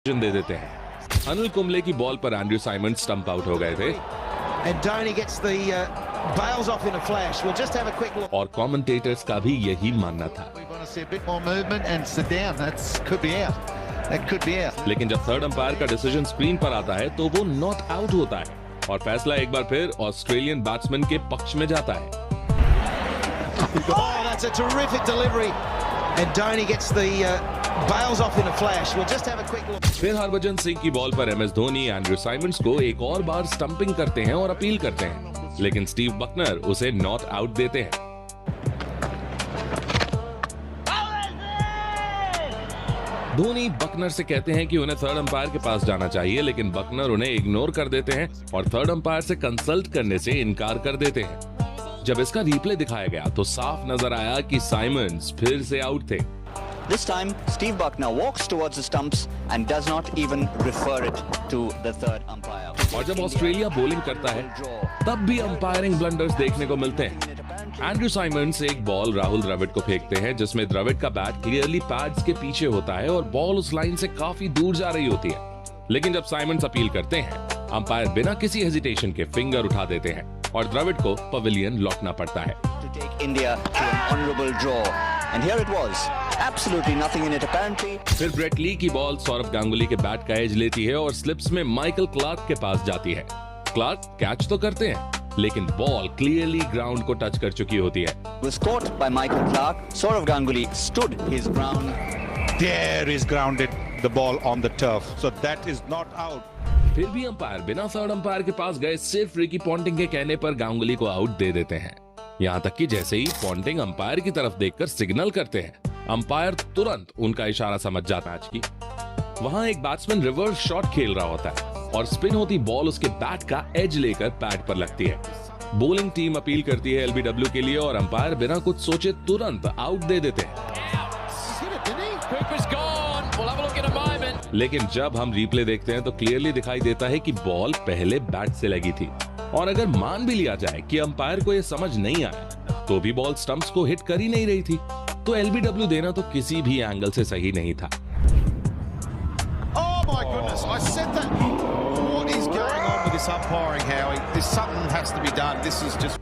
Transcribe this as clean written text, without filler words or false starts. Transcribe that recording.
दे देते हैं। अनिल कुंबले की बॉल पर एंड्रयू साइमन स्टंप आउट हो गए थे और कमेंटेटर्स का भी यही मानना था। लेकिन जब थर्ड अंपायर का डिसीजन स्क्रीन पर आता है तो वो नॉट आउट होता है और फैसला एक बार फिर ऑस्ट्रेलियन बैट्समैन के पक्ष में जाता है। फिर हरभजन सिंह की बॉल पर एमएस धोनी एंड्रयू साइमंड्स को एक और बार स्टंपिंग करते हैं और अपील करते हैं, लेकिन स्टीव बकनर उसे नॉट आउट देते हैं। धोनी बकनर से कहते हैं कि उन्हें थर्ड अंपायर के पास जाना चाहिए, लेकिन बकनर उन्हें इग्नोर कर देते हैं और थर्ड अंपायर से कंसल्ट करने से इनकार कर देते हैं। जब इसका रिप्ले दिखाया गया तो साफ नजर आया कि साइमंड्स फिर से आउट थे। This time, Steve Buckner walks towards the stumps and does not even refer it to the third umpire. और जब ऑस्ट्रेलिया बॉलिंग करता है तब भी अंपायरिंग ब्लंडर्स देखने को मिलते हैं। एंड्रयू साइमंड्स एक बॉल राहुल द्रविड़ को फेंकते हैं जिसमें द्रविड़ का बैट क्लियरली पैड्स के पीछे होता है और बॉल उस लाइन से काफी दूर जा रही होती है। लेकिन जब साइमंड्स अपील करते हैं, अंपायर बिना किसी हेजिटेशन के फिंगर उठा देते हैं और द्रविड़ को पवेलियन लौटना पड़ता है। To take India to an honourable draw, and here it was, absolutely nothing in it apparently. फिर ब्रेट ली की बॉल सौरव गांगुली के बैट का एज लेती है और स्लिप्स में माइकल क्लार्क के पास जाती है। क्लार्क कैच तो करते हैं, लेकिन बॉल क्लियरली ग्राउंड को टच कर चुकी होती है। Was caught by Michael Clark. Saurav Ganguly stood his ground. There is grounded the ball on the turf, so that is not out. फिर भी अंपायर बिना थर्ड अंपायर के पास गए सिर्फ रिकी पॉन्टिंग के कहने पर गांगुली को आउट दे देते हैं। यहाँ तक कि जैसे ही पॉन्टिंग अंपायर की तरफ देखकर सिग्नल करते हैं, अंपायर तुरंत उनका इशारा समझ जाता है कि वहां एक बैट्समैन रिवर्स शॉट खेल रहा होता है और स्पिन होती बॉल उसके बैट का एज लेकर पैड पर लगती है। बॉलिंग टीम अपील करती है एलबीडब्ल्यू के लिए और अंपायर बिना कुछ सोचे तुरंत आउट दे देते हैं। लेकिन जब हम रिप्ले देखते हैं तो क्लियरली दिखाई देता है कि बॉल पहले बैट से लगी थी और अगर मान भी लिया जाए कि अंपायर को यह समझ नहीं आया तो भी बॉल स्टंप्स को हिट कर ही नहीं रही थी, तो एलबीडब्ल्यू देना तो किसी भी एंगल से सही नहीं था। Oh my goodness, I said that. What is going on with this umpiring, Howie? There's something has to be done. This is just